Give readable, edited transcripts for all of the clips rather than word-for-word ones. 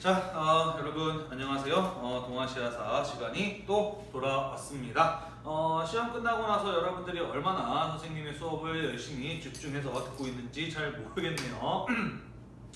여러분 안녕하세요. 동아시아사 시간이 또 돌아왔습니다. 시험 끝나고 나서 여러분들이 얼마나 선생님의 수업을 열심히 집중해서 듣고 있는지 잘 모르겠네요.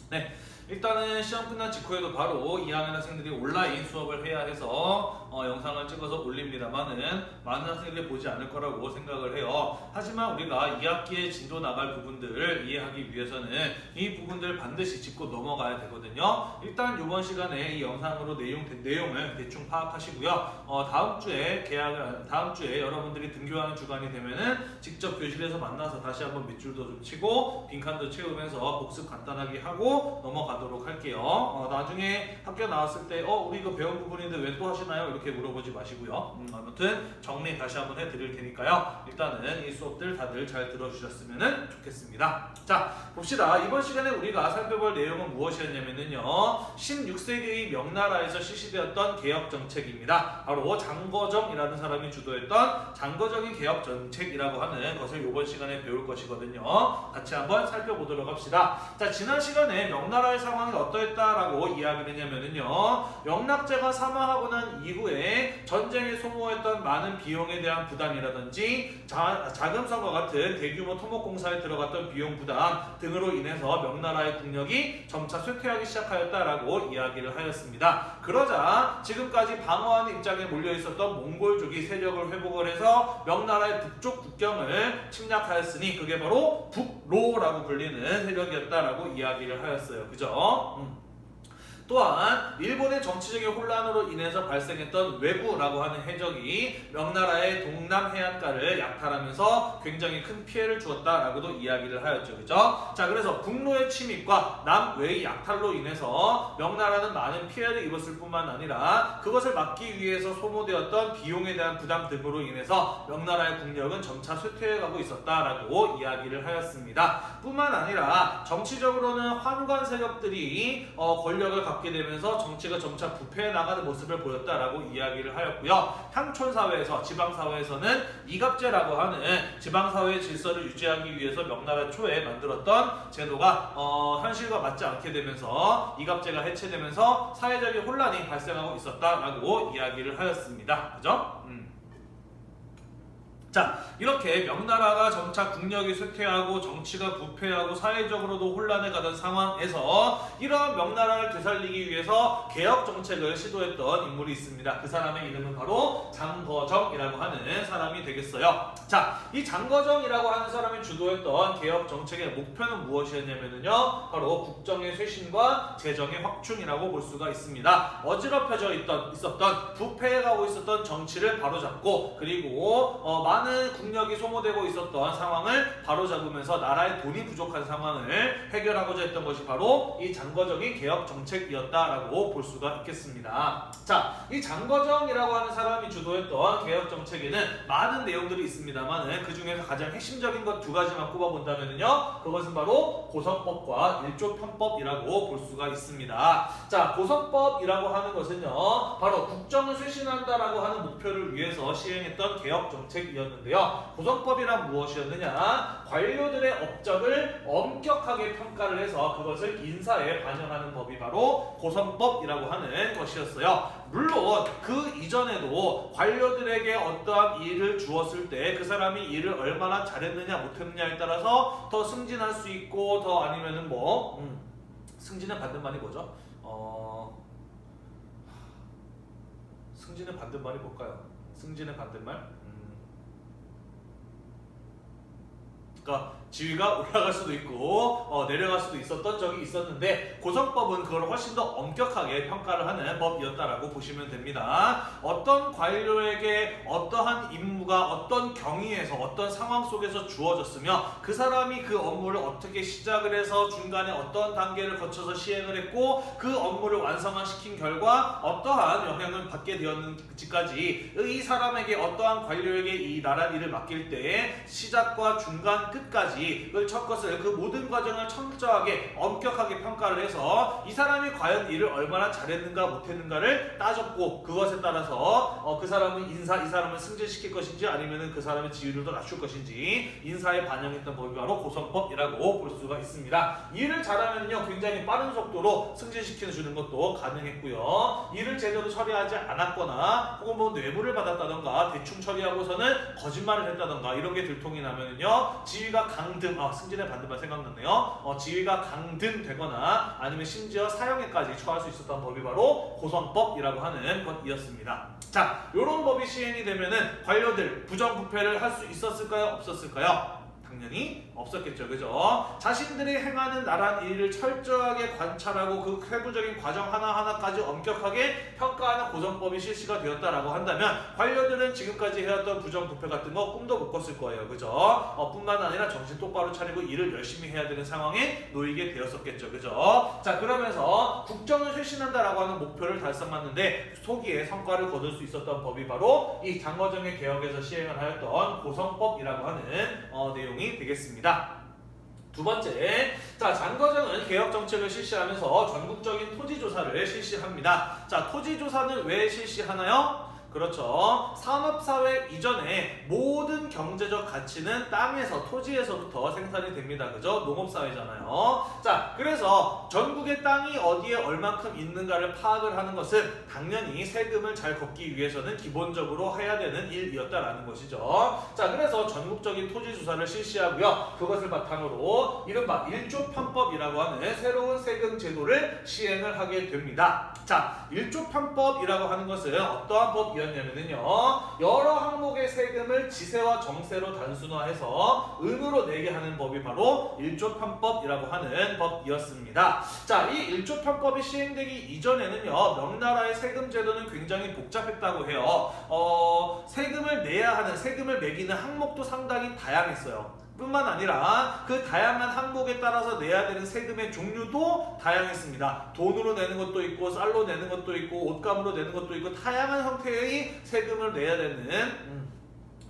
네, 일단은 시험 끝난 직후에도 바로 2학년 학생들이 온라인 수업을 해야 해서 영상을 찍어서 올립니다만은 많은 학생들이 보지 않을 거라고 생각을 해요. 하지만 우리가 2학기에 진도 나갈 부분들을 이해하기 위해서는 이 부분들 반드시 짚고 넘어가야 되거든요. 일단 이번 시간에 이 영상으로 내용을 대충 파악하시고요. 다음 주에 여러분들이 등교하는 주간이 되면은 직접 교실에서 만나서 다시 한번 밑줄도 좀 치고 빈칸도 채우면서 복습 간단하게 하고 넘어가도록 할게요. 나중에 학교 나왔을 때 우리 이거 배운 부분인데 왜 또 하시나요? 이렇게 물어보지 마시고요. 아무튼 정리 다시 한번 해드릴 테니까요. 일단은 이 수업들 다들 잘 들어주셨으면 좋겠습니다. 자, 봅시다. 이번 시간에 우리가 살펴볼 내용은 무엇이었냐면요, 16세기의 명나라에서 실시되었던 개혁정책입니다. 바로 장거정이라는 사람이 주도했던 장거정의 개혁정책이라고 하는 것을 이번 시간에 배울 것이거든요. 같이 한번 살펴보도록 합시다. 자, 지난 시간에 명나라의 상황이 어떠했다라고 이야기를 했냐면요, 명락제가 사망하고 난 이후에 전쟁에 소모했던 많은 비용에 대한 부담이라든지 자금성과 같은 대규모 토목공사에 들어갔던 비용 부담 등으로 인해서 명나라의 국력이 점차 쇠퇴하기 시작하였다라고 이야기를 하였습니다. 그러자 지금까지 방어하는 입장에 몰려있었던 몽골족이 세력을 회복을 해서 명나라의 북쪽 국경을 침략하였으니 그게 바로 북로라고 불리는 세력이었다라고 이야기를 하였어요. 그죠? 또한 일본의 정치적인 혼란으로 인해서 발생했던 왜구라고 하는 해적이 명나라의 동남 해안가를 약탈하면서 굉장히 큰 피해를 주었다라고도 이야기를 하였죠. 그죠? 자, 그래서 북로의 침입과 남외의 약탈로 인해서 명나라는 많은 피해를 입었을 뿐만 아니라 그것을 막기 위해서 소모되었던 비용에 대한 부담 등으로 인해서 명나라의 국력은 점차 쇠퇴해가고 있었다라고 이야기를 하였습니다. 뿐만 아니라 정치적으로는 환관 세력들이 권력을 갖게 되면서 정치가 점차 부패해 나가는 모습을 보였다라고 이야기를 하였고요. 향촌 사회에서 지방 사회에서는 이갑제라고 하는 지방 사회의 질서를 유지하기 위해서 명나라 초에 만들었던 제도가 현실과 맞지 않게 되면서 이갑제가 해체되면서 사회적인 혼란이 발생하고 있었다라고 이야기를 하였습니다. 그죠? 자, 이렇게 명나라가 점차 국력이 쇠퇴하고 정치가 부패하고 사회적으로도 혼란에 가던 상황에서 이러한 명나라를 되살리기 위해서 개혁 정책을 시도했던 인물이 있습니다. 그 사람의 이름은 바로 장거정이라고 하는 사람이 되겠어요. 자, 이 장거정이라고 하는 사람이 주도했던 개혁 정책의 목표는 무엇이었냐면요, 바로 국정의 쇄신과 재정의 확충이라고 볼 수가 있습니다. 어지럽혀져 있었던 부패해가고 있었던 정치를 바로잡고 그리고 많은 국력이 소모되고 있었던 상황을 바로잡으면서 나라의 돈이 부족한 상황을 해결하고자 했던 것이 바로 이 장거정의 개혁 정책이었다라고 볼 수가 있겠습니다. 자, 이 장거정이라고 하는 사람이 주도했던 개혁 정책에는 많은 내용들이 있습니다만 그 중에서 가장 핵심적인 것 두 가지만 꼽아본다면요, 그것은 바로 고성법과 일조편법이라고 볼 수가 있습니다. 자, 고성법이라고 하는 것은요, 바로 국정을 쇄신한다라고 하는 목표를 위해서 시행했던 개혁 정책이었는데요. 고성법이란 무엇이었느냐? 관료들의 업적을 엄격하게 평가를 해서 그것을 인사에 반영하는 법이 바로 고성법이라고 하는 것이었어요. 물론 그 이전에도 관료들에게 어떠한 일을 주었을 때 그 사람이 일을 얼마나 잘했느냐 못했느냐에 따라서 더 승진할 수 있고 더 아니면은 승진의 반대말이 뭐죠? 승진의 반대말이 뭘까요? 승진의 반대말? 그러니까 지위가 올라갈 수도 있고 내려갈 수도 있었던 적이 있었는데 고성법은 그걸 훨씬 더 엄격하게 평가를 하는 법이었다라고 보시면 됩니다. 어떤 관료에게 어떠한 임무가 어떤 경위에서 어떤 상황 속에서 주어졌으며 그 사람이 그 업무를 어떻게 시작을 해서 중간에 어떤 단계를 거쳐서 시행을 했고 그 업무를 완성시킨 결과 어떠한 영향을 받게 되었는지까지 이 사람에게 어떠한 관료에게 이 나라 일을 맡길 때 시작과 중간 끝 끝까지 첫 것을 그 모든 과정을 철저하게 엄격하게 평가를 해서 이 사람이 과연 일을 얼마나 잘했는가 못했는가를 따졌고 그것에 따라서 그 사람은 이 사람을 승진시킬 것인지 아니면은 그 사람의 지위를 더 낮출 것인지 인사에 반영했던 법이 바로 고성법이라고 볼 수가 있습니다. 일을 잘하면요 굉장히 빠른 속도로 승진시켜 주는 것도 가능했고요. 일을 제대로 처리하지 않았거나 혹은 뭐 뇌물을 받았다던가 대충 처리하고서는 거짓말을 했다던가 이런 게 들통이 나면은요 지위가 강등, 승진에 받는 말 생각났네요. 지위가 강등되거나 아니면 심지어 사형에까지 처할 수 있었던 법이 바로 고성법이라고 하는 것이었습니다. 자, 이런 법이 시행이 되면은 관료들 부정부패를 할 수 있었을까요? 없었을까요? 당연히 없었겠죠. 그죠? 자신들이 행하는 나란 일을 철저하게 관찰하고 그 세부적인 과정 하나하나까지 엄격하게 평가하는 고정법이 실시가 되었다라고 한다면 관료들은 지금까지 해왔던 부정부패 같은 거 꿈도 못 꿨을 거예요. 그죠? 뿐만 아니라 정신 똑바로 차리고 일을 열심히 해야 되는 상황에 놓이게 되었었겠죠. 그죠? 자, 그러면서 국정을 쇄신한다라고 하는 목표를 달성하는데 소기에 성과를 거둘 수 있었던 법이 바로 이 장거정의 개혁에서 시행을 하였던 고성법이라고 하는 내용이 되겠습니다. 두 번째, 자, 장거정은 개혁 정책을 실시하면서 전국적인 토지조사를 실시합니다. 자, 토지조사는 왜 실시하나요? 그렇죠. 산업사회 이전에 모든 경제적 가치는 땅에서, 토지에서부터 생산이 됩니다. 그죠? 농업사회잖아요. 자, 그래서 전국의 땅이 어디에 얼만큼 있는가를 파악을 하는 것은 당연히 세금을 잘 걷기 위해서는 기본적으로 해야 되는 일이었다라는 것이죠. 자, 그래서 전국적인 토지조사를 실시하고요. 그것을 바탕으로 이른바 일조편법이라고 하는 새로운 세금 제도를 시행을 하게 됩니다. 자, 일조편법이라고 하는 것은 어떠한 법이었냐면요. 여러 항목의 세금을 지세와 정세로 단순화해서 은으로 내게 하는 법이 바로 일조편법이라고 하는 법이었습니다. 자, 이 일조편법이 시행되기 이전에는요. 명나라의 세금 제도는 굉장히 복잡했다고 해요. 세금을 내야 하는, 세금을 매기는 항목도 상당히 다양했어요. 뿐만 아니라 그 다양한 항목에 따라서 내야 되는 세금의 종류도 다양했습니다. 돈으로 내는 것도 있고 쌀로 내는 것도 있고 옷감으로 내는 것도 있고 다양한 형태의 세금을 내야 되는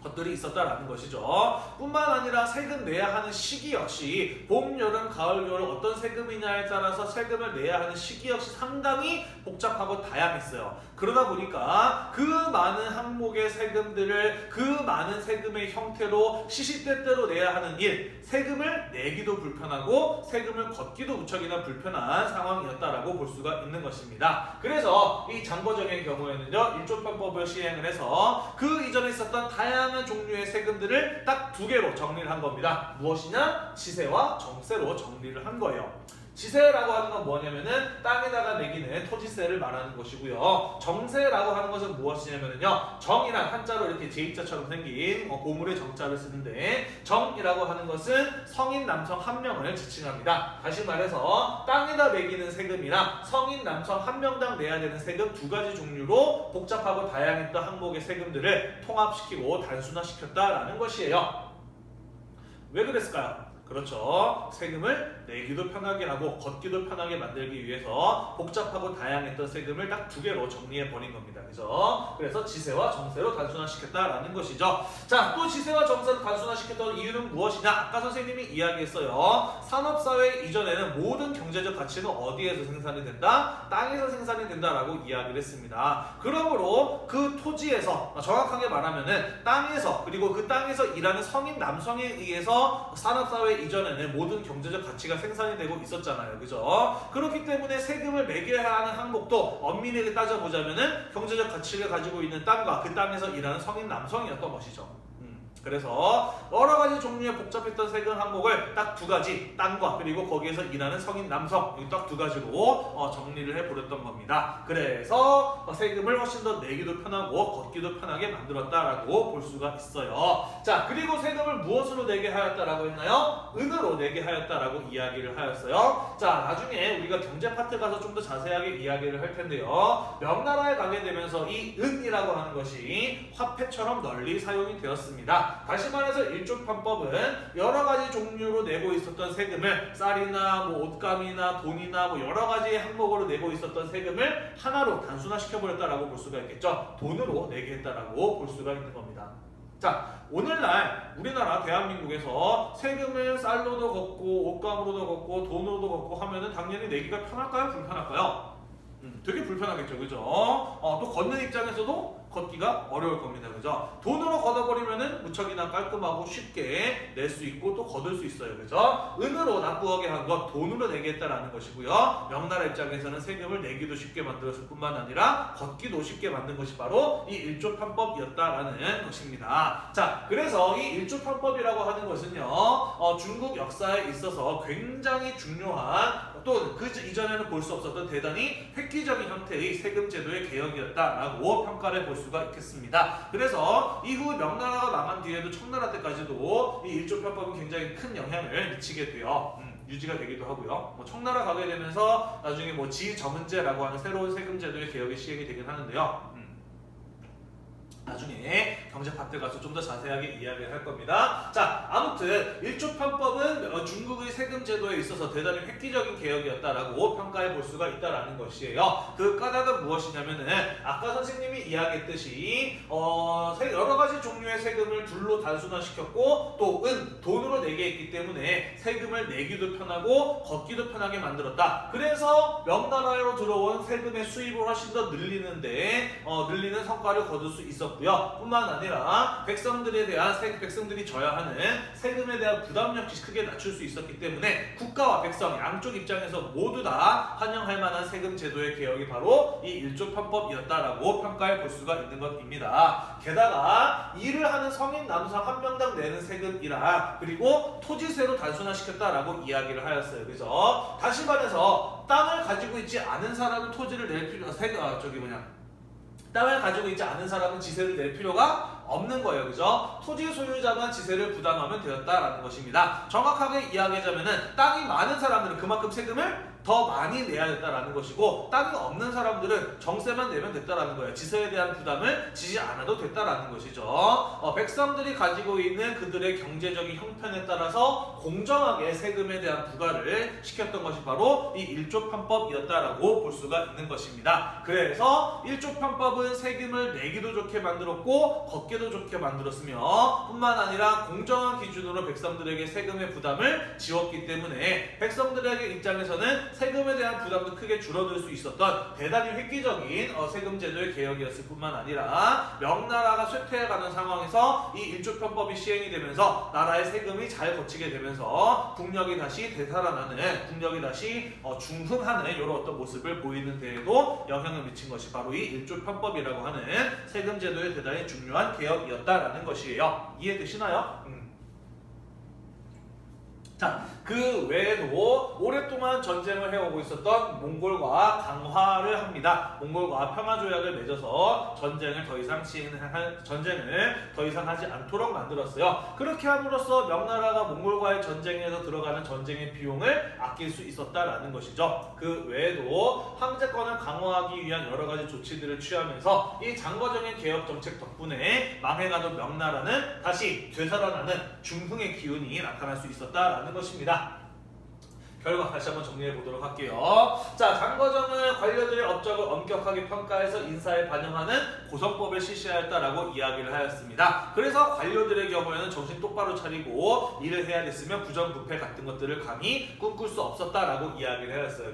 것들이 있었다라는 것이죠. 뿐만 아니라 세금 내야 하는 시기 역시 봄, 여름, 가을, 겨울 어떤 세금이냐에 따라서 세금을 내야 하는 시기 역시 상당히 복잡하고 다양했어요. 그러다 보니까 그 많은 항목의 세금들을 그 많은 세금의 형태로 시시때때로 내야 하는 일, 세금을 내기도 불편하고 세금을 걷기도 무척이나 불편한 상황이었다라고 볼 수가 있는 것입니다. 그래서 이 장거정의 경우에는요, 일조편법을 시행을 해서 그 이전에 있었던 다양한 종류의 세금들을 딱 두 개로 정리를 한 겁니다. 무엇이냐? 지세와 정세로 정리를 한 거예요. 지세라고 하는 건 뭐냐면은 땅에다가 매기는 토지세를 말하는 것이고요. 정세라고 하는 것은 무엇이냐면요. 정이란 한자로 이렇게 J자처럼 생긴 고물의 정자를 쓰는데 정이라고 하는 것은 성인 남성 한 명을 지칭합니다. 다시 말해서 땅에다 매기는 세금이랑 성인 남성 한 명당 내야 되는 세금 두 가지 종류로 복잡하고 다양했던 항목의 세금들을 통합시키고 단순화시켰다라는 것이에요. 왜 그랬을까요? 그렇죠. 세금을 내기도 편하게 하고 걷기도 편하게 만들기 위해서 복잡하고 다양했던 세금을 딱 두 개로 정리해 버린 겁니다. 그래서 지세와 정세로 단순화시켰다라는 것이죠. 자, 또 지세와 정세로 단순화시켰던 이유는 무엇이냐? 아까 선생님이 이야기했어요. 산업사회 이전에는 모든 경제적 가치는 어디에서 생산이 된다? 땅에서 생산이 된다라고 이야기를 했습니다. 그러므로 그 토지에서, 정확하게 말하면은 땅에서, 그리고 그 땅에서 일하는 성인 남성에 의해서 산업사회 이전에는 모든 경제적 가치가 생산이 되고 있었잖아요. 그죠? 그렇기 때문에 세금을 매겨야 하는 항목도 엄밀하게 따져보자면은 경제적 가치를 가지고 있는 땅과 그 땅에서 일하는 성인 남성이었던 것이죠. 그래서 여러 가지 종류의 복잡했던 세금 항목을 딱 두 가지, 땅과 그리고 거기에서 일하는 성인 남성, 딱 두 가지로 정리를 해버렸던 겁니다. 그래서 세금을 훨씬 더 내기도 편하고 걷기도 편하게 만들었다라고 볼 수가 있어요. 자, 그리고 세금을 무엇으로 내게 하였다라고 했나요? 은으로 내게 하였다라고 이야기를 하였어요. 자, 나중에 우리가 경제 파트 가서 좀 더 자세하게 이야기를 할 텐데요. 명나라에 가게 되면서 이 은이라고 하는 것이 화폐처럼 널리 사용이 되었습니다. 다시 말해서 일조편법은 여러 가지 종류로 내고 있었던 세금을 쌀이나 뭐 옷감이나 돈이나 뭐 여러 가지 항목으로 내고 있었던 세금을 하나로 단순화시켜버렸다라고 볼 수가 있겠죠. 돈으로 내게 했다라고 볼 수가 있는 겁니다. 자, 오늘날 우리나라 대한민국에서 세금을 쌀로도 걷고 옷감으로도 걷고 돈으로도 걷고 하면은 당연히 내기가 편할까요? 불편할까요? 되게 불편하겠죠, 그죠? 또 걷는 입장에서도 걷기가 어려울 겁니다, 그죠? 돈으로 걷어버리면은 무척이나 깔끔하고 쉽게 낼 수 있고 또 걷을 수 있어요, 그죠? 은으로 납부하게 한 것, 돈으로 내겠다라는 것이고요. 명나라 입장에서는 세금을 내기도 쉽게 만들었을 뿐만 아니라 걷기도 쉽게 만든 것이 바로 이 일조편법이었다라는 것입니다. 자, 그래서 이 일조편법이라고 하는 것은요, 중국 역사에 있어서 굉장히 중요한 또 그 이전에는 볼 수 없었던 대단히 획기적인 형태의 세금 제도의 개혁이었다라고 평가를 볼 수가 있겠습니다. 그래서 이후 명나라가 망한 뒤에도 청나라 때까지도 이 일조편법은 굉장히 큰 영향을 미치게 돼요. 유지가 되기도 하고요. 청나라 가게 되면서 나중에 지저문제라고 하는 새로운 세금 제도의 개혁이 시행이 되긴 하는데요. 나중에 경제 파트 가서 좀 더 자세하게 이야기를 할 겁니다. 자, 아무튼 일조편법은 중국의 세금 제도에 있어서 대단히 획기적인 개혁이었다라고 평가해 볼 수가 있다라는 것이에요. 그 까닭은 무엇이냐면은 아까 선생님이 이야기했듯이 여러 가지 종류의 세금을 둘로 단순화시켰고 또 돈으로 내게 했기 때문에 세금을 내기도 편하고 걷기도 편하게 만들었다. 그래서 명나라로 들어온 세금의 수입을 훨씬 더 늘리는 성과를 거둘 수 있었고요. 뿐만 아니라 백성들이 져야 하는 세금에 대한 부담 역시 크게 낮출 수 있었기 때문에 국가와 백성 양쪽 입장에서 모두 다 환영할 만한 세금 제도의 개혁이 바로 이 일조편법이었다라고 평가해 볼 수가 있는 것입니다. 게다가 일을 하는 성인 남성 한 명당 내는 세금이랑 그리고 토지세로 단순화시켰다라고 이야기를 하였어요. 그래서 다시 말해서 땅을 가지고 있지 않은 사람은 토지를 낼 필요가 땅을 가지고 있지 않은 사람은 지세를 낼 필요가 없는 거예요. 그죠? 토지 소유자만 지세를 부담하면 되었다라는 것입니다. 정확하게 이야기하자면은 땅이 많은 사람들은 그만큼 세금을 더 많이 내야 됐다라는 것이고 땅이 없는 사람들은 정세만 내면 됐다라는 거예요. 지세에 대한 부담을 지지 않아도 됐다라는 것이죠. 백성들이 가지고 있는 그들의 경제적인 형편에 따라서 공정하게 세금에 대한 부과를 시켰던 것이 바로 이 일조편법이었다라고 볼 수가 있는 것입니다. 그래서 일조편법은 세금을 내기도 좋게 만들었고 걷기도 좋게 만들었으며 뿐만 아니라 공정한 기준으로 백성들에게 세금의 부담을 지웠기 때문에 백성들에게 입장에서는 세금에 대한 부담도 크게 줄어들 수 있었던 대단히 획기적인 세금 제도의 개혁이었을 뿐만 아니라 명나라가 쇠퇴해가는 상황에서 이 일조편법이 시행이 되면서 나라의 세금이 잘 거치게 되면서 국력이 다시 되살아나는, 국력이 다시 중흥하는 이런 어떤 모습을 보이는 데에도 영향을 미친 것이 바로 이 일조편법이라고 하는 세금 제도의 대단히 중요한 개혁이었다라는 것이에요. 이해되시나요? 자, 그 외에도 오랫동안 전쟁을 해오고 있었던 몽골과 강화를 합니다. 몽골과 평화조약을 맺어서 전쟁을 더 이상 하지 않도록 만들었어요. 그렇게 함으로써 명나라가 몽골과의 전쟁에서 들어가는 전쟁의 비용을 아낄 수 있었다라는 것이죠. 그 외에도 황제권을 강화하기 위한 여러 가지 조치들을 취하면서 이 장거정의 개혁 정책 덕분에 망해가던 명나라는 다시 되살아나는 중흥의 기운이 나타날 수 있었다라는 것입니다. 결과 다시 한번 정리해 보도록 할게요. 자, 장거정은 관료들의 업적을 엄격하게 평가해서 인사에 반영하는 고성법을 실시하였다라고 이야기를 하였습니다. 그래서 관료들의 경우에는 정신 똑바로 차리고 일을 해야 됐으면 부정부패 같은 것들을 감히 꿈꿀 수 없었다라고 이야기를 하였어요.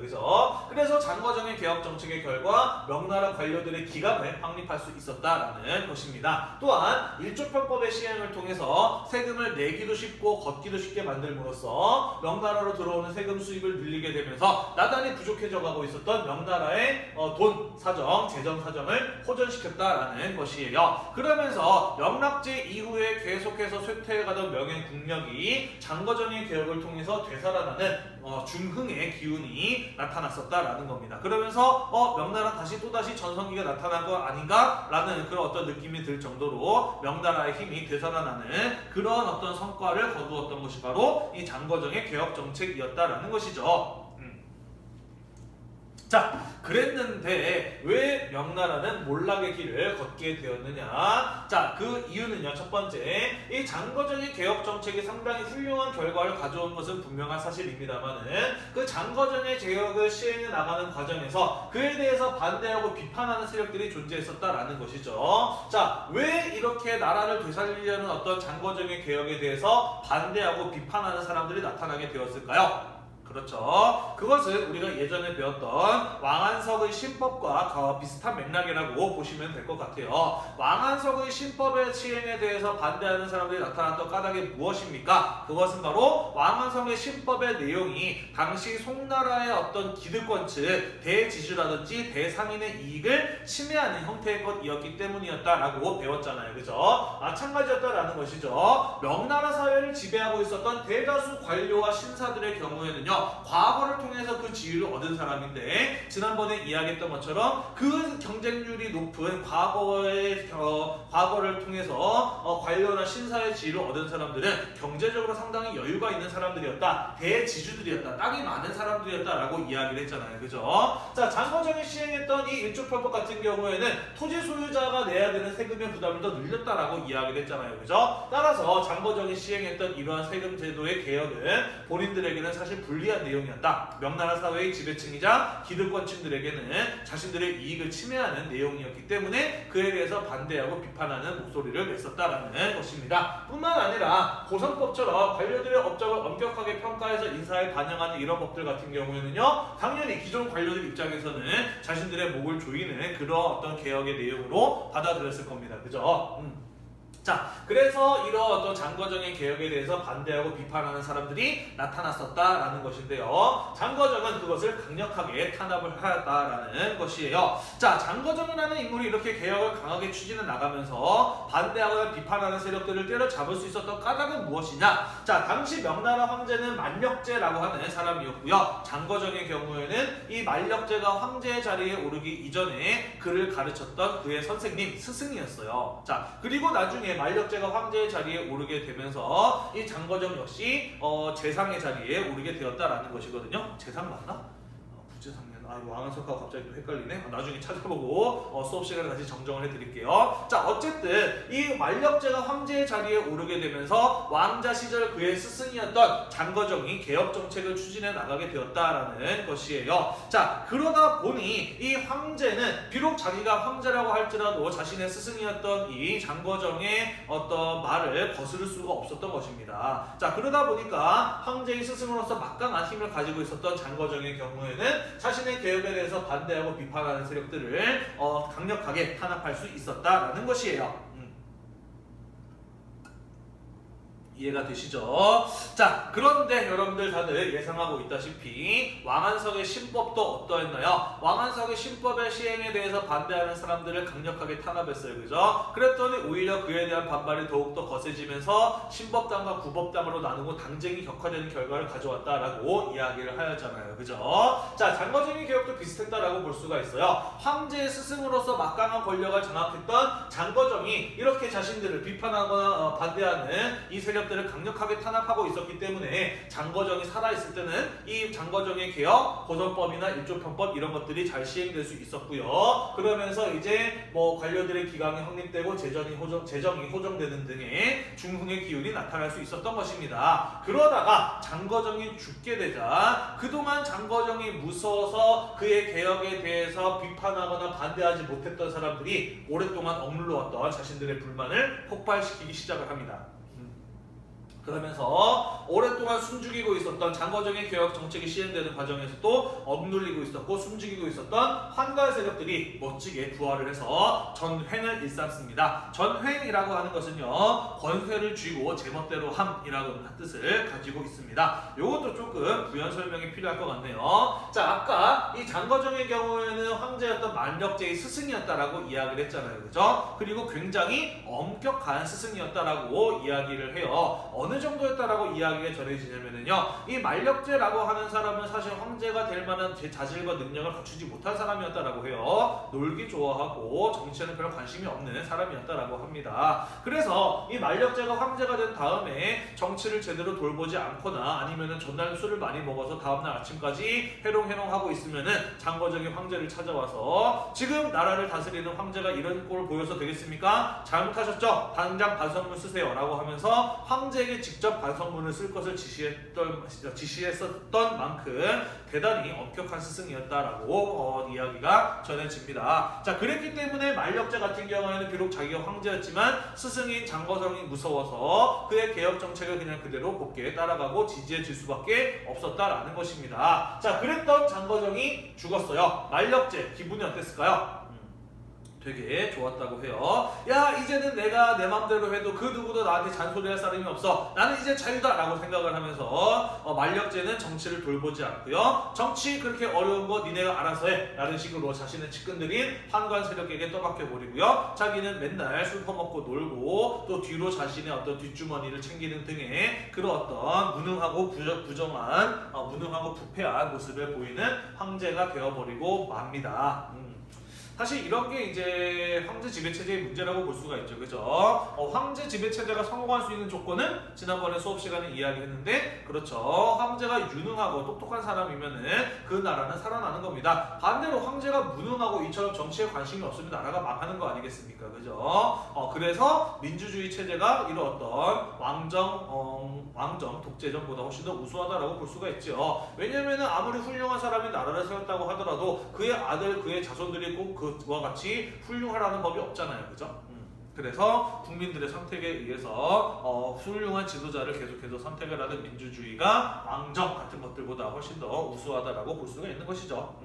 그래서 장거정의 개혁 정책의 결과 명나라 관료들의 기강을 확립할 수 있었다라는 것입니다. 또한 일조편법의 시행을 통해서 세금을 내기도 쉽고 걷기도 쉽게 만들므로써 명나라로 들어오는 세금 수입을 늘리게 되면서 나단히 부족해져 가고 있었던 명나라의 돈 사정, 재정 사정을 호전시켰다라는 것이에요. 그러면서 명락제 이후에 계속해서 쇠퇴해가던 명예 국력이 장거정의 개혁을 통해서 되살아나는 중흥의 기운이 나타났었다라는 겁니다. 그러면서 명나라 또다시 전성기가 나타난 거 아닌가라는 그런 어떤 느낌이 들 정도로 명나라의 힘이 되살아나는 그런 어떤 성과를 거두었던 것이 바로 이 장거정의 개혁 정책이었다라는 것이죠. 자, 그랬는데 왜 명나라는 몰락의 길을 걷게 되었느냐? 자, 그 이유는요. 첫 번째, 이 장거정의 개혁 정책이 상당히 훌륭한 결과를 가져온 것은 분명한 사실입니다만은 그 장거정의 개혁을 시행해 나가는 과정에서 그에 대해서 반대하고 비판하는 세력들이 존재했었다라는 것이죠. 자, 왜 이렇게 나라를 되살리려는 어떤 장거정의 개혁에 대해서 반대하고 비판하는 사람들이 나타나게 되었을까요? 그렇죠. 그것은 우리가 예전에 배웠던 왕안석의 신법과 비슷한 맥락이라고 보시면 될 것 같아요. 왕안석의 신법의 시행에 대해서 반대하는 사람들이 나타났던 까닭이 무엇입니까? 그것은 바로 왕안석의 신법의 내용이 당시 송나라의 어떤 기득권 측 대지주라든지 대상인의 이익을 침해하는 형태의 것이었기 때문이었다라고 배웠잖아요. 그죠? 마찬가지였다라는 것이죠. 명나라 사회를 지배하고 있었던 대다수 관료와 신사들의 경우에는요. 과거를 통해서 그 지위를 얻은 사람인데 지난번에 이야기했던 것처럼 그 경쟁률이 높은 과거를 통해서 관료나 신사의 지위를 얻은 사람들은 경제적으로 상당히 여유가 있는 사람들이었다. 대지주들이었다. 땅이 많은 사람들이었다라고 이야기를 했잖아요. 그죠? 자, 장거정이 시행했던 이 일조편법 같은 경우에는 토지 소유자가 내야 되는 세금의 부담을 더 늘렸다라고 이야기를 했잖아요. 그죠? 따라서 장거정이 시행했던 이러한 세금 제도의 개혁은 본인들에게는 사실 불리한 내용이었다. 명나라 사회의 지배층이자 기득권층들에게는 자신들의 이익을 침해하는 내용이었기 때문에 그에 대해서 반대하고 비판하는 목소리를 냈었다라는 것입니다. 뿐만 아니라 고성법처럼 관료들의 업적을 엄격하게 평가해서 인사에 반영하는 이런 법들 같은 경우에는요, 당연히 기존 관료들 입장에서는 자신들의 목을 조이는 그런 어떤 개혁의 내용으로 받아들였을 겁니다. 그죠? 자, 그래서 이런 어떤 장거정의 개혁에 대해서 반대하고 비판하는 사람들이 나타났었다라는 것인데요. 장거정은 그것을 강력하게 탄압을 하였다라는 것이에요. 자, 장거정이라는 인물이 이렇게 개혁을 강하게 추진해 나가면서 반대하거나 비판하는 세력들을 때려잡을 수 있었던 까닭은 무엇이냐? 자, 당시 명나라 황제는 만력제라고 하는 사람이었고요. 장거정의 경우에는 이 만력제가 황제의 자리에 오르기 이전에 그를 가르쳤던 그의 선생님, 스승이었어요. 자, 그리고 나중에 만력제가 황제의 자리에 오르게 되면서 이 장거정 역시 재상의 자리에 오르게 되었다라는 것이거든요. 재상 맞나? 부재상이었나? 왕안석하고 갑자기 또 헷갈리네. 나중에 찾아보고 수업 시간에 다시 정정을 해드릴게요. 자, 어쨌든 이 만력제가 황제의 자리에 오르게 되면서 왕자 시절 그의 스승이었던 장거정이 개혁 정책을 추진해 나가게 되었다라는 것이에요. 자, 그러다 보니 이 황제는 비록 자기가 황제라고 할지라도 자신의 스승이었던 이 장거정의 어떤 말을 거스를 수가 없었던 것입니다. 자, 그러다 보니까 황제의 스승으로서 막강한 힘을 가지고 있었던 장거정의 경우에는 자신의 개혁에 대해서 반대하고 비판하는 세력들을 강력하게 탄압할 수 있었다라는 것이에요. 이해가 되시죠? 자, 그런데 여러분들 다들 예상하고 있다시피 왕안석의 신법도 어떠했나요? 왕안석의 신법의 시행에 대해서 반대하는 사람들을 강력하게 탄압했어요. 그죠? 그랬더니 오히려 그에 대한 반발이 더욱더 거세지면서 신법당과 구법당으로 나누고 당쟁이 격화되는 결과를 가져왔다라고 이야기를 하였잖아요. 그죠? 자, 장거정의 개혁도 비슷했다라고 볼 수가 있어요. 황제의 스승으로서 막강한 권력을 장악했던 장거정이 이렇게 자신들을 비판하거나 반대하는 이 세력 들을 강력하게 탄압하고 있었기 때문에 장거정이 살아있을 때는 이 장거정의 개혁, 고성법이나 일조편법 이런 것들이 잘 시행될 수 있었고요. 그러면서 이제 관료들의 기강이 확립되고 재정이 호정되는 등의 중흥의 기운이 나타날 수 있었던 것입니다. 그러다가 장거정이 죽게 되자 그동안 장거정이 무서워서 그의 개혁에 대해서 비판하거나 반대하지 못했던 사람들이 오랫동안 억눌러왔던 자신들의 불만을 폭발시키기 시작을 합니다. 그러면서 오랫동안 숨죽이고 있었던 장거정의 개혁 정책이 시행되는 과정에서 또 억눌리고 있었고 숨죽이고 있었던 환관 세력들이 멋지게 부활을 해서 전횡을 일삼습니다. 전횡이라고 하는 것은요, 권세를 쥐고 제멋대로 함이라는 뜻을 가지고 있습니다. 이것도 조금 부연 설명이 필요할 것 같네요. 자, 아까 이 장거정의 경우에는 황제였던 만력제의 스승이었다라고 이야기를 했잖아요. 그죠? 그리고 굉장히 엄격한 스승이었다라고 이야기를 해요. 어느 어느 정도였다라고 이야기가 전해지냐면은요, 이 만력제라고 하는 사람은 사실 황제가 될 만한 제 자질과 능력을 갖추지 못한 사람이었다라고 해요. 놀기 좋아하고 정치에는 별 관심이 없는 사람이었다라고 합니다. 그래서 이 만력제가 황제가 된 다음에 정치를 제대로 돌보지 않거나 아니면은 전날 술을 많이 먹어서 다음날 아침까지 해롱해롱하고 있으면은 장거정이 황제를 찾아와서 지금 나라를 다스리는 황제가 이런 꼴을 보여서 되겠습니까? 잘못하셨죠? 당장 반성문 쓰세요 라고 하면서 황제에게 직접 반성문을 쓸 것을 지시했었던 만큼 대단히 엄격한 스승이었다라고 이야기가 전해집니다. 자, 그랬기 때문에 만력제 같은 경우에는 비록 자기가 황제였지만 스승인 장거정이 무서워서 그의 개혁 정책을 그냥 그대로 곱게 따라가고 지지해질 수밖에 없었다라는 것입니다. 자, 그랬던 장거정이 죽었어요. 만력제 기분이 어땠을까요? 되게 좋았다고 해요. 야, 이제는 내가 내 맘대로 해도 그 누구도 나한테 잔소리할 사람이 없어. 나는 이제 자유다 라고 생각을 하면서 만력제는 정치를 돌보지 않고요. 정치 그렇게 어려운 거 니네가 알아서 해 라는 식으로 자신의 측근들인 환관 세력에게 떠맡겨버리고요. 자기는 맨날 술 퍼먹고 놀고 또 뒤로 자신의 어떤 뒷주머니를 챙기는 등의 그런 어떤 무능하고 부정한 무능하고 부패한 모습을 보이는 황제가 되어버리고 맙니다. 사실 이런 게 이제 황제 지배체제의 문제라고 볼 수가 있죠. 그죠? 황제 지배체제가 성공할 수 있는 조건은 지난번에 수업 시간에 이야기했는데, 그렇죠. 황제가 유능하고 똑똑한 사람이면은 그 나라는 살아나는 겁니다. 반대로 황제가 무능하고 이처럼 정치에 관심이 없으면 나라가 망하는 거 아니겠습니까? 그죠? 그래서 민주주의 체제가 이런 어떤 왕정 독재정보다 훨씬 더 우수하다라고 볼 수가 있죠. 왜냐면은 아무리 훌륭한 사람이 나라를 세웠다고 하더라도 그의 아들, 그의 자손들이 꼭 그와 같이 훌륭하라는 법이 없잖아요. 그죠? 그래서 국민들의 선택에 의해서 훌륭한 지도자를 계속해서 선택을 하는 민주주의가 왕정 같은 것들보다 훨씬 더 우수하다라고 볼 수가 있는 것이죠.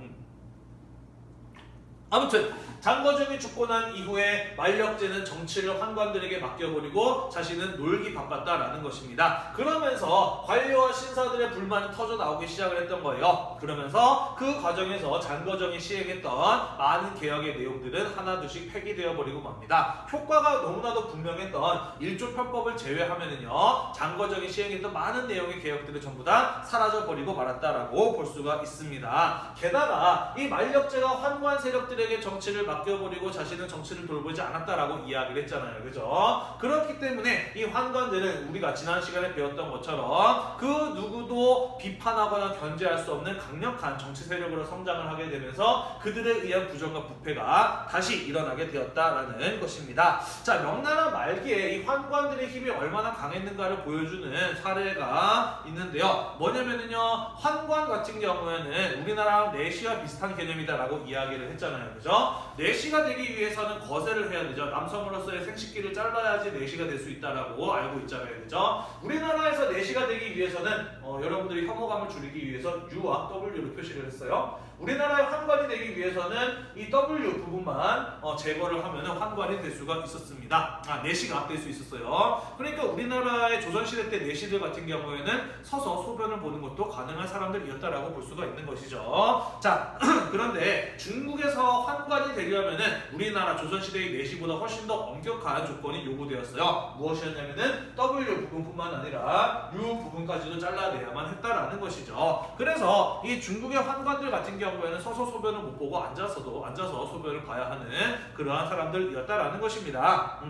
아무튼 장거정이 죽고 난 이후에 만력제는 정치를 환관들에게 맡겨버리고 자신은 놀기 바빴다라는 것입니다. 그러면서 관료와 신사들의 불만이 터져 나오기 시작을 했던 거예요. 그러면서 그 과정에서 장거정이 시행했던 많은 개혁의 내용들은 하나둘씩 폐기되어 버리고 맙니다. 효과가 너무나도 분명했던 일조 편법을 제외하면은요, 장거정이 시행했던 많은 내용의 개혁들이 전부 다 사라져 버리고 말았다라고 볼 수가 있습니다. 게다가 이 만력제가 환관 세력들에게 정치를 맡겨버리고 자신은 정치를 돌보지 않았다라고 이야기를 했잖아요. 그죠? 그렇기 때문에 이 환관들은 우리가 지난 시간에 배웠던 것처럼 그 누구도 비판하거나 견제할 수 없는 강력한 정치 세력으로 성장을 하게 되면서 그들에 의한 부정과 부패가 다시 일어나게 되었다라는 것입니다. 자, 명나라 말기에 이 환관들의 힘이 얼마나 강했는가를 보여주는 사례가 있는데요. 뭐냐면은요, 환관 같은 경우에는 우리나라 내시와 비슷한 개념이다라고 이야기를 했잖아요. 그죠? 내시가 되기 위해서는 거세를 해야 되죠. 남성으로서의 생식기를 잘라야지 내시가 될 수 있다라고 알고 있잖아요. 그죠? 우리나라에서 내시가 되기 위해서는 여러분들이 혐오감을 줄이기 위해서 U와 W로 표시를 했어요. 우리나라의 환관이 되기 위해서는 이 W 부분만 제거를 하면 환관이 될 수가 있었습니다. 내시가 될 수 있었어요. 그러니까 우리나라의 조선시대 때 내시들 같은 경우에는 서서 소변을 보는 것도 가능한 사람들이었다라고 볼 수가 있는 것이죠. 자, 그런데 중국에서 환관이 되려면은 우리나라 조선시대의 내시보다 훨씬 더 엄격한 조건이 요구되었어요. 무엇이었냐면은 W 부분뿐만 아니라 U 부분까지도 잘라내야만 했다라는 것이죠. 그래서 이 중국의 환관들 같은 경우에는 서서 소변을 못 보고 앉아서 소변을 봐야 하는 그러한 사람들이었다라는 것입니다.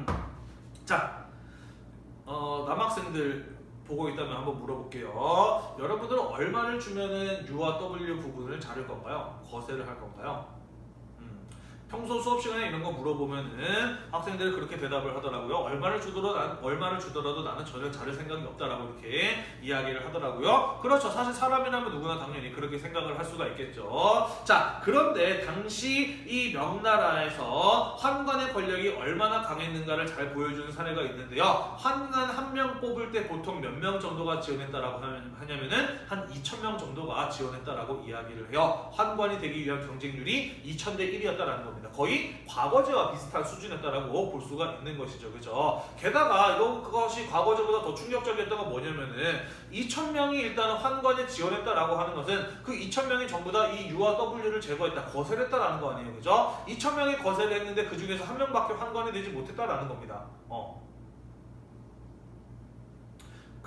자, 남학생들 보고 있다면 한번 물어볼게요. 여러분들은 얼마를 주면은 U와 W 부분을 자를 건가요? 거세를 할 건가요? 평소 수업 시간에 이런 거 물어보면은 학생들이 그렇게 대답을 하더라고요. 얼마를 주더라도 나는 전혀 자를 생각이 없다라고 이렇게 이야기를 하더라고요. 그렇죠. 사실 사람이라면 누구나 당연히 그렇게 생각을 할 수가 있겠죠. 자, 그런데 당시 이 명나라에서 환관의 권력이 얼마나 강했는가를 잘 보여주는 사례가 있는데요. 환관 한 명 뽑을 때 보통 몇 명 정도가 지원했다라고 하냐면은 한 2,000명 정도가 지원했다라고 이야기를 해요. 환관이 되기 위한 경쟁률이 2,000대 1이었다라는 겁니다. 거의 과거제와 비슷한 수준이었다라고 볼 수가 있는 것이죠. 그죠? 게다가 그것이 과거제보다 더 충격적이었던 건 뭐냐면은 2,000명이 일단은 환관에 지원했다라고 하는 것은 그 2,000명이 전부 다 이 U와 W를 제거했다, 거세를 했다라는 거 아니에요. 그죠? 2,000명이 거세를 했는데 그 중에서 한 명밖에 환관이 되지 못했다라는 겁니다.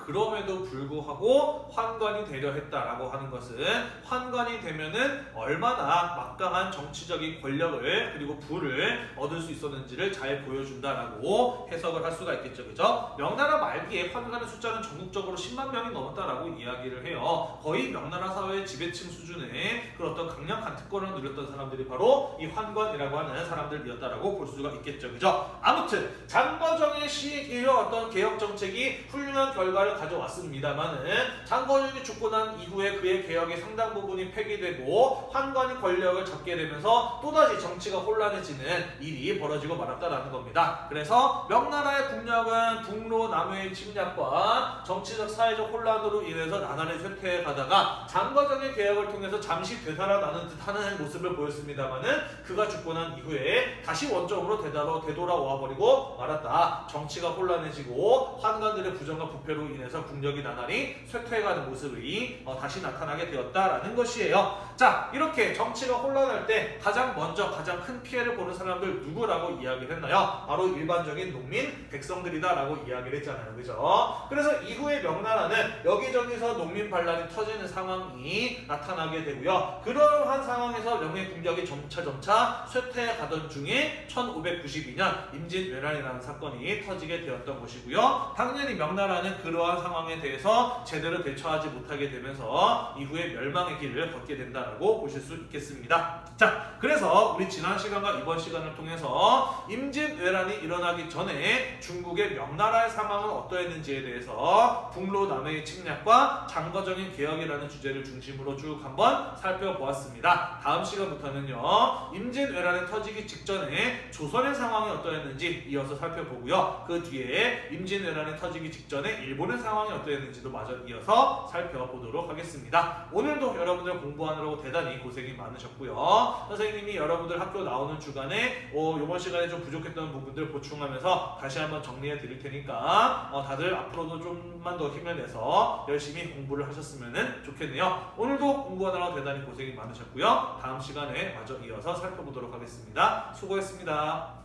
그럼에도 불구하고 환관이 되려 했다라고 하는 것은 환관이 되면은 얼마나 막강한 정치적인 권력을 그리고 부를 얻을 수 있었는지를 잘 보여준다라고 해석을 할 수가 있겠죠. 그죠? 명나라 말기에 환관의 숫자는 전국적으로 10만 명이 넘었다라고 이야기를 해요. 거의 명나라 사회의 지배층 수준의 그런 어떤 강력한 특권을 누렸던 사람들이 바로 이 환관이라고 하는 사람들이었다라고 볼 수가 있겠죠. 그죠? 아무튼 장거정의 시기의 어떤 개혁 정책이 훌륭한 결과를 가져왔습니다만은 장거정이 죽고 난 이후에 그의 개혁의 상당 부분이 폐기되고 환관이 권력을 잡게 되면서 또다시 정치가 혼란해지는 일이 벌어지고 말았다라는 겁니다. 그래서 명나라의 국력은 북로 남해의 침략과 정치적 사회적 혼란으로 인해서 나날이 쇠퇴해 가다가 장거정의 개혁을 통해서 잠시 되살아나는 듯하는 모습을 보였습니다만은 그가 죽고 난 이후에 다시 원점으로 되돌아와 버리고 말았다. 정치가 혼란해지고 환관들의 부정과 부패로 인해서 국력이 나날이 쇠퇴해가는 모습이 다시 나타나게 되었다라는 것이에요. 자, 이렇게 정치가 혼란할 때 가장 먼저 가장 큰 피해를 보는 사람들 누구라고 이야기를 했나요? 바로 일반적인 농민, 백성들이다라고 이야기를 했잖아요. 그죠? 그래서 이후에 명나라는 여기저기서 농민 반란이 터지는 상황이 나타나게 되고요. 그러한 상황에서 명의 국력이 점차 쇠퇴해 가던 중에 1592년 임진왜란이라는 사건이 터지게 되었던 것이고요. 당연히 명나라는 그러한 상황에 대해서 제대로 대처하지 못하게 되면서 이후에 멸망의 길을 걷게 된다라고 보실 수 있겠습니다. 자, 그래서 우리 지난 시간과 이번 시간을 통해서 임진왜란이 일어나기 전에 중국의 명나라의 상황은 어떠했는지에 대해서 북로 남해의 침략과 장거정의 개혁이라는 주제를 중심으로 쭉 한번 살펴보았습니다. 다음 시간부터는요, 임진왜란이 터지기 직전에 조선의 상황이 어떠했는지 이어서 살펴보고요. 그 뒤에 임진왜란이 터지기 직전에 일본의 상황이 어떠했는지도 마저 이어서 살펴보도록 하겠습니다. 오늘도 여러분들 공부하느라고 대단히 고생이 많으셨고요. 선생님이 여러분들 학교 나오는 주간에 이번 시간에 좀 부족했던 부분들 보충하면서 다시 한번 정리해 드릴 테니까 다들 앞으로도 좀만 더 힘을 내서 열심히 공부를 하셨으면 좋겠네요. 오늘도 공부하느라고 대단히 고생이 많으셨고요. 다음 시간에 마저 이어서 살펴보도록 하겠습니다. 수고했습니다.